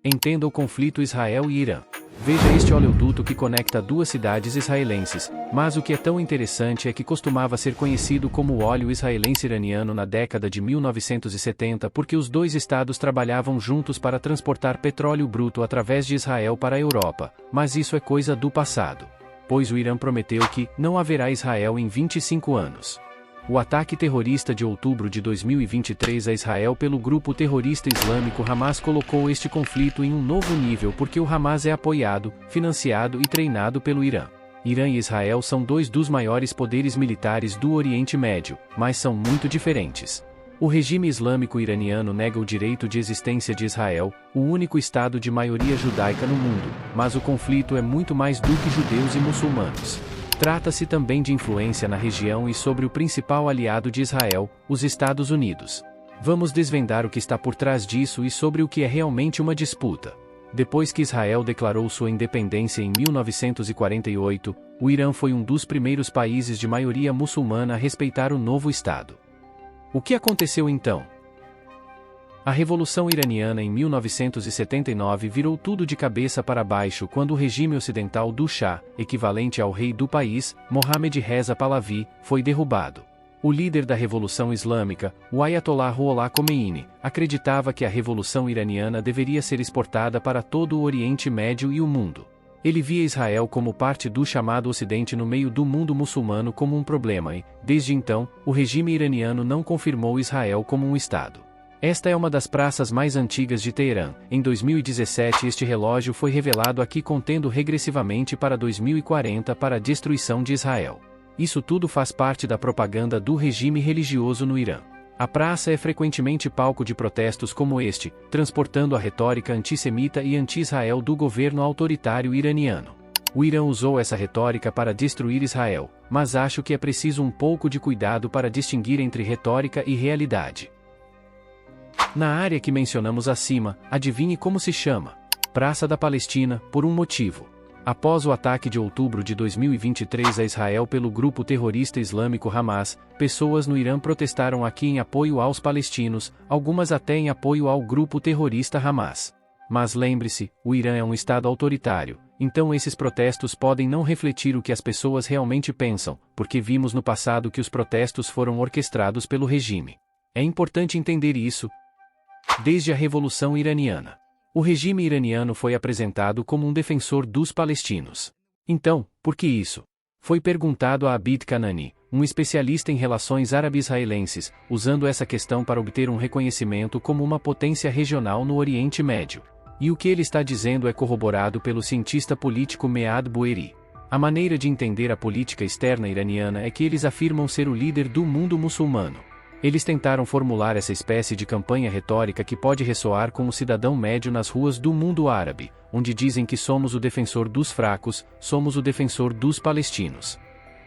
Entenda o conflito Israel e Irã. Veja este oleoduto que conecta duas cidades israelenses, mas o que é tão interessante é que costumava ser conhecido como óleo israelense-iraniano na década de 1970 porque os dois estados trabalhavam juntos para transportar petróleo bruto através de Israel para a Europa, mas isso é coisa do passado. Pois o Irã prometeu que não haverá Israel em 25 anos. O ataque terrorista de outubro de 2023 a Israel pelo grupo terrorista islâmico Hamas colocou este conflito em um novo nível porque o Hamas é apoiado, financiado e treinado pelo Irã. Irã e Israel são dois dos maiores poderes militares do Oriente Médio, mas são muito diferentes. O regime islâmico iraniano nega o direito de existência de Israel, o único estado de maioria judaica no mundo, mas o conflito é muito mais do que judeus e muçulmanos. Trata-se também de influência na região e sobre o principal aliado de Israel, os Estados Unidos. Vamos desvendar o que está por trás disso e sobre o que é realmente uma disputa. Depois que Israel declarou sua independência em 1948, o Irã foi um dos primeiros países de maioria muçulmana a respeitar o novo Estado. O que aconteceu então? A Revolução Iraniana em 1979 virou tudo de cabeça para baixo quando o regime ocidental do Shah, equivalente ao rei do país, Mohammad Reza Pahlavi, foi derrubado. O líder da Revolução Islâmica, o Ayatollah Ruhollah Khomeini, acreditava que a Revolução Iraniana deveria ser exportada para todo o Oriente Médio e o mundo. Ele via Israel como parte do chamado Ocidente no meio do mundo muçulmano como um problema e, desde então, o regime iraniano não confirmou Israel como um Estado. Esta é uma das praças mais antigas de Teherã. Em 2017 este relógio foi revelado aqui contendo regressivamente para 2040 para a destruição de Israel. Isso tudo faz parte da propaganda do regime religioso no Irã. A praça é frequentemente palco de protestos como este, transportando a retórica antissemita e anti-Israel do governo autoritário iraniano. O Irã usou essa retórica para destruir Israel, mas acho que é preciso um pouco de cuidado para distinguir entre retórica e realidade. Na área que mencionamos acima, adivinhe como se chama? Praça da Palestina, por um motivo. Após o ataque de outubro de 2023 a Israel pelo grupo terrorista islâmico Hamas, pessoas no Irã protestaram aqui em apoio aos palestinos, algumas até em apoio ao grupo terrorista Hamas. Mas lembre-se, o Irã é um estado autoritário, então esses protestos podem não refletir o que as pessoas realmente pensam, porque vimos no passado que os protestos foram orquestrados pelo regime. É importante entender isso. Desde a Revolução Iraniana, o regime iraniano foi apresentado como um defensor dos palestinos. Então, por que isso? Foi perguntado a Abid Kanani, um especialista em relações árabe-israelenses, usando essa questão para obter um reconhecimento como uma potência regional no Oriente Médio. E o que ele está dizendo é corroborado pelo cientista político Mead Boueri. A maneira de entender a política externa iraniana é que eles afirmam ser o líder do mundo muçulmano. Eles tentaram formular essa espécie de campanha retórica que pode ressoar com o cidadão médio nas ruas do mundo árabe, onde dizem que somos o defensor dos fracos, somos o defensor dos palestinos.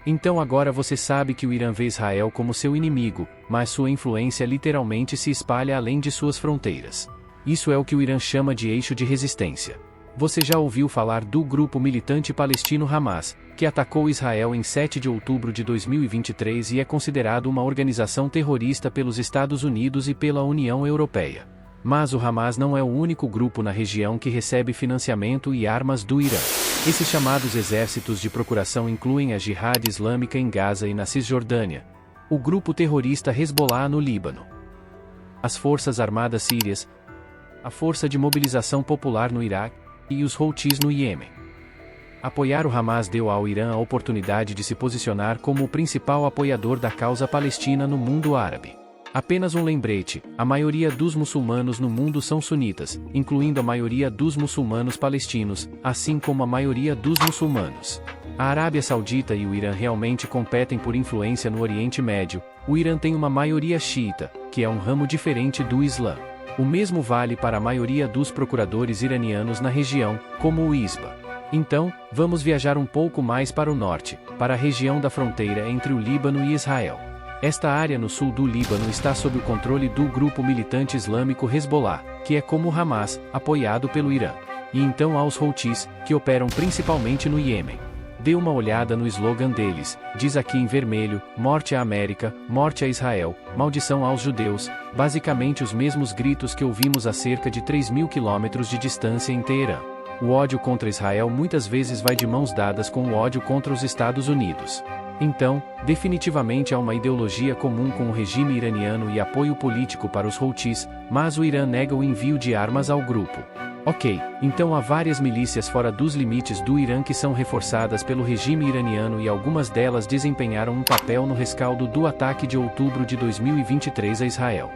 Então agora você sabe que o Irã vê Israel como seu inimigo, mas sua influência literalmente se espalha além de suas fronteiras. Isso é o que o Irã chama de eixo de resistência. Você já ouviu falar do grupo militante palestino Hamas, que atacou Israel em 7 de outubro de 2023 e é considerado uma organização terrorista pelos Estados Unidos e pela União Europeia. Mas o Hamas não é o único grupo na região que recebe financiamento e armas do Irã. Esses chamados exércitos de procuração incluem a Jihad Islâmica em Gaza e na Cisjordânia, o grupo terrorista Hezbollah no Líbano, as Forças Armadas Sírias, a Força de Mobilização Popular no Iraque, e os Houthis no Iêmen. Apoiar o Hamas deu ao Irã a oportunidade de se posicionar como o principal apoiador da causa palestina no mundo árabe. Apenas um lembrete, a maioria dos muçulmanos no mundo são sunitas, incluindo a maioria dos muçulmanos palestinos, assim como a maioria dos muçulmanos. A Arábia Saudita e o Irã realmente competem por influência no Oriente Médio. O Irã tem uma maioria xiita, que é um ramo diferente do Islã. O mesmo vale para a maioria dos procuradores iranianos na região, como o ISBA. Então, vamos viajar um pouco mais para o norte, para a região da fronteira entre o Líbano e Israel. Esta área no sul do Líbano está sob o controle do grupo militante islâmico Hezbollah, que é como o Hamas, apoiado pelo Irã. E então há os Houthis, que operam principalmente no Iêmen. Dê uma olhada no slogan deles, diz aqui em vermelho: morte à América, morte a Israel, maldição aos judeus, basicamente os mesmos gritos que ouvimos a cerca de 3.000 quilômetros de distância em Teherã. O ódio contra Israel muitas vezes vai de mãos dadas com o ódio contra os Estados Unidos. Então, definitivamente há uma ideologia comum com o regime iraniano e apoio político para os Houthis, mas o Irã nega o envio de armas ao grupo. Ok, então há várias milícias fora dos limites do Irã que são reforçadas pelo regime iraniano e algumas delas desempenharam um papel no rescaldo do ataque de outubro de 2023 a Israel.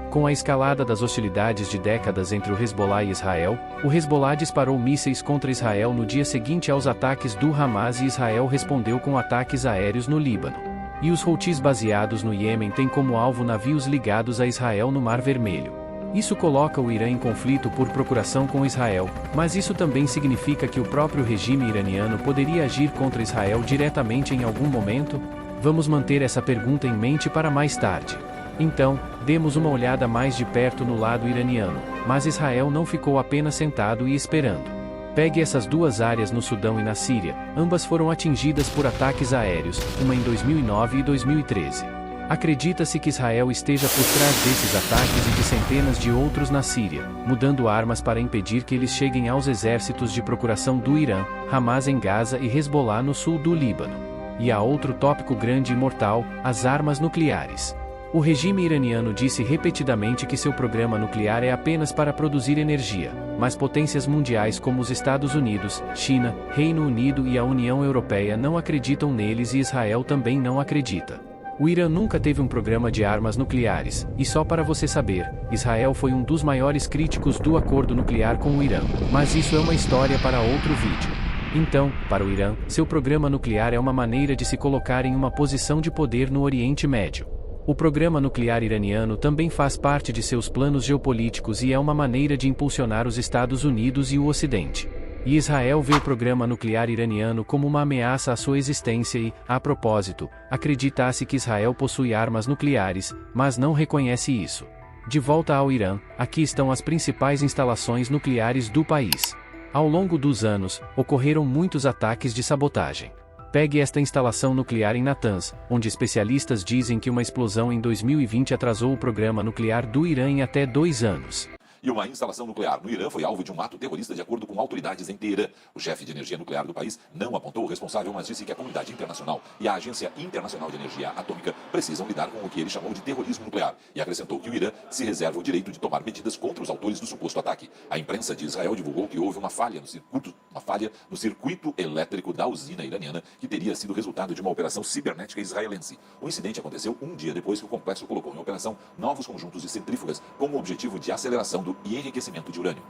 Com a escalada das hostilidades de décadas entre o Hezbollah e Israel, o Hezbollah disparou mísseis contra Israel no dia seguinte aos ataques do Hamas e Israel respondeu com ataques aéreos no Líbano. E os Houthis baseados no Iêmen têm como alvo navios ligados a Israel no Mar Vermelho. Isso coloca o Irã em conflito por procuração com Israel, mas isso também significa que o próprio regime iraniano poderia agir contra Israel diretamente em algum momento? Vamos manter essa pergunta em mente para mais tarde. Então, demos uma olhada mais de perto no lado iraniano, mas Israel não ficou apenas sentado e esperando. Pegue essas duas áreas no Sudão e na Síria, ambas foram atingidas por ataques aéreos, uma em 2009 e 2013. Acredita-se que Israel esteja por trás desses ataques e de centenas de outros na Síria, mudando armas para impedir que eles cheguem aos exércitos de procuração do Irã, Hamas em Gaza e Hezbollah no sul do Líbano. E há outro tópico grande e mortal: as armas nucleares. O regime iraniano disse repetidamente que seu programa nuclear é apenas para produzir energia, mas potências mundiais como os Estados Unidos, China, Reino Unido e a União Europeia não acreditam neles e Israel também não acredita. O Irã nunca teve um programa de armas nucleares, e só para você saber, Israel foi um dos maiores críticos do acordo nuclear com o Irã, mas isso é uma história para outro vídeo. Então, para o Irã, seu programa nuclear é uma maneira de se colocar em uma posição de poder no Oriente Médio. O programa nuclear iraniano também faz parte de seus planos geopolíticos e é uma maneira de impulsionar os Estados Unidos e o Ocidente. E Israel vê o programa nuclear iraniano como uma ameaça à sua existência e, a propósito, acredita-se que Israel possui armas nucleares, mas não reconhece isso. De volta ao Irã, aqui estão as principais instalações nucleares do país. Ao longo dos anos, ocorreram muitos ataques de sabotagem. Pegue esta instalação nuclear em Natanz, onde especialistas dizem que uma explosão em 2020 atrasou o programa nuclear do Irã em até 2 anos. E uma instalação nuclear no Irã foi alvo de um ato terrorista de acordo com autoridades em Teherã. O chefe de energia nuclear do país não apontou o responsável, mas disse que a comunidade internacional e a Agência Internacional de Energia Atômica precisam lidar com o que ele chamou de terrorismo nuclear. E acrescentou que o Irã se reserva o direito de tomar medidas contra os autores do suposto ataque. A imprensa de Israel divulgou que houve uma falha no circuito elétrico da usina iraniana, que teria sido resultado de uma operação cibernética israelense. O incidente aconteceu um dia depois que o complexo colocou em operação novos conjuntos de centrífugas com o objetivo de aceleração e enriquecimento de urânio.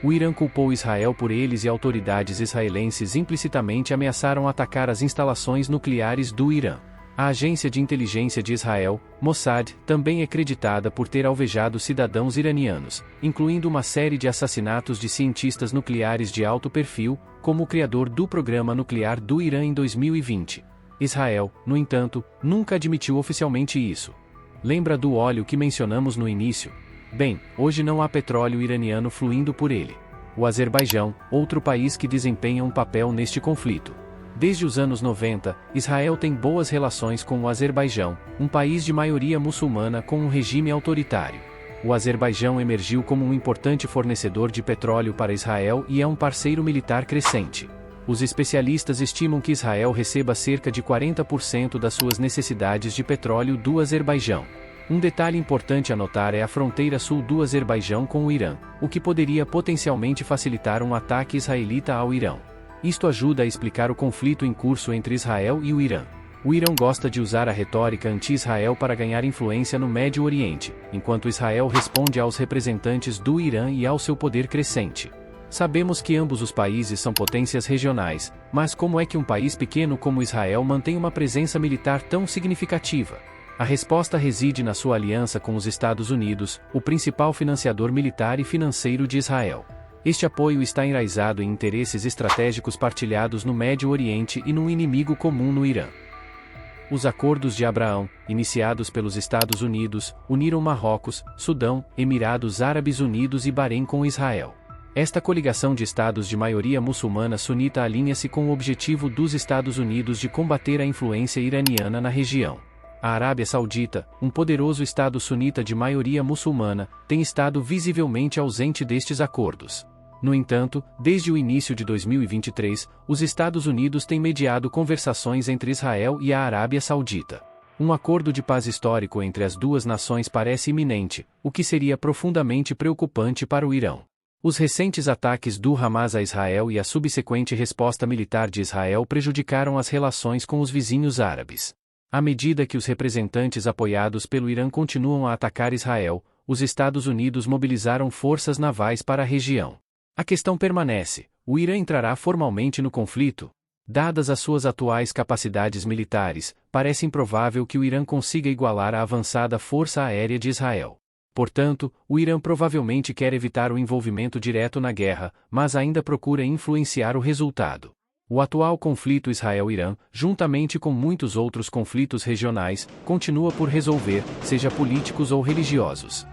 O Irã culpou Israel por eles e autoridades israelenses implicitamente ameaçaram atacar as instalações nucleares do Irã. A agência de inteligência de Israel, Mossad, também é creditada por ter alvejado cidadãos iranianos, incluindo uma série de assassinatos de cientistas nucleares de alto perfil, como o criador do programa nuclear do Irã em 2020. Israel, no entanto, nunca admitiu oficialmente isso. Lembra do óleo que mencionamos no início? Bem, hoje não há petróleo iraniano fluindo por ele. O Azerbaijão, outro país que desempenha um papel neste conflito. Desde os anos 90, Israel tem boas relações com o Azerbaijão, um país de maioria muçulmana com um regime autoritário. O Azerbaijão emergiu como um importante fornecedor de petróleo para Israel e é um parceiro militar crescente. Os especialistas estimam que Israel receba cerca de 40% das suas necessidades de petróleo do Azerbaijão. Um detalhe importante a notar é a fronteira sul do Azerbaijão com o Irã, o que poderia potencialmente facilitar um ataque israelita ao Irão. Isto ajuda a explicar o conflito em curso entre Israel e o Irã. O Irã gosta de usar a retórica anti-Israel para ganhar influência no Médio Oriente, enquanto Israel responde aos representantes do Irã e ao seu poder crescente. Sabemos que ambos os países são potências regionais, mas como é que um país pequeno como Israel mantém uma presença militar tão significativa? A resposta reside na sua aliança com os Estados Unidos, o principal financiador militar e financeiro de Israel. Este apoio está enraizado em interesses estratégicos partilhados no Médio Oriente e num inimigo comum no Irã. Os Acordos de Abraão, iniciados pelos Estados Unidos, uniram Marrocos, Sudão, Emirados Árabes Unidos e Bahrein com Israel. Esta coligação de estados de maioria muçulmana sunita alinha-se com o objetivo dos Estados Unidos de combater a influência iraniana na região. A Arábia Saudita, um poderoso estado sunita de maioria muçulmana, tem estado visivelmente ausente destes acordos. No entanto, desde o início de 2023, os Estados Unidos têm mediado conversações entre Israel e a Arábia Saudita. Um acordo de paz histórico entre as duas nações parece iminente, o que seria profundamente preocupante para o Irão. Os recentes ataques do Hamas a Israel e a subsequente resposta militar de Israel prejudicaram as relações com os vizinhos árabes. À medida que os representantes apoiados pelo Irã continuam a atacar Israel, os Estados Unidos mobilizaram forças navais para a região. A questão permanece: o Irã entrará formalmente no conflito? Dadas as suas atuais capacidades militares, parece improvável que o Irã consiga igualar a avançada força aérea de Israel. Portanto, o Irã provavelmente quer evitar o envolvimento direto na guerra, mas ainda procura influenciar o resultado. O atual conflito Israel-Irã, juntamente com muitos outros conflitos regionais, continua por resolver, seja políticos ou religiosos.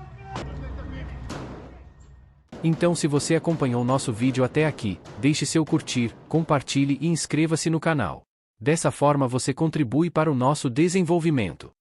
Então, se você acompanhou nosso vídeo até aqui, deixe seu curtir, compartilhe e inscreva-se no canal. Dessa forma você contribui para o nosso desenvolvimento.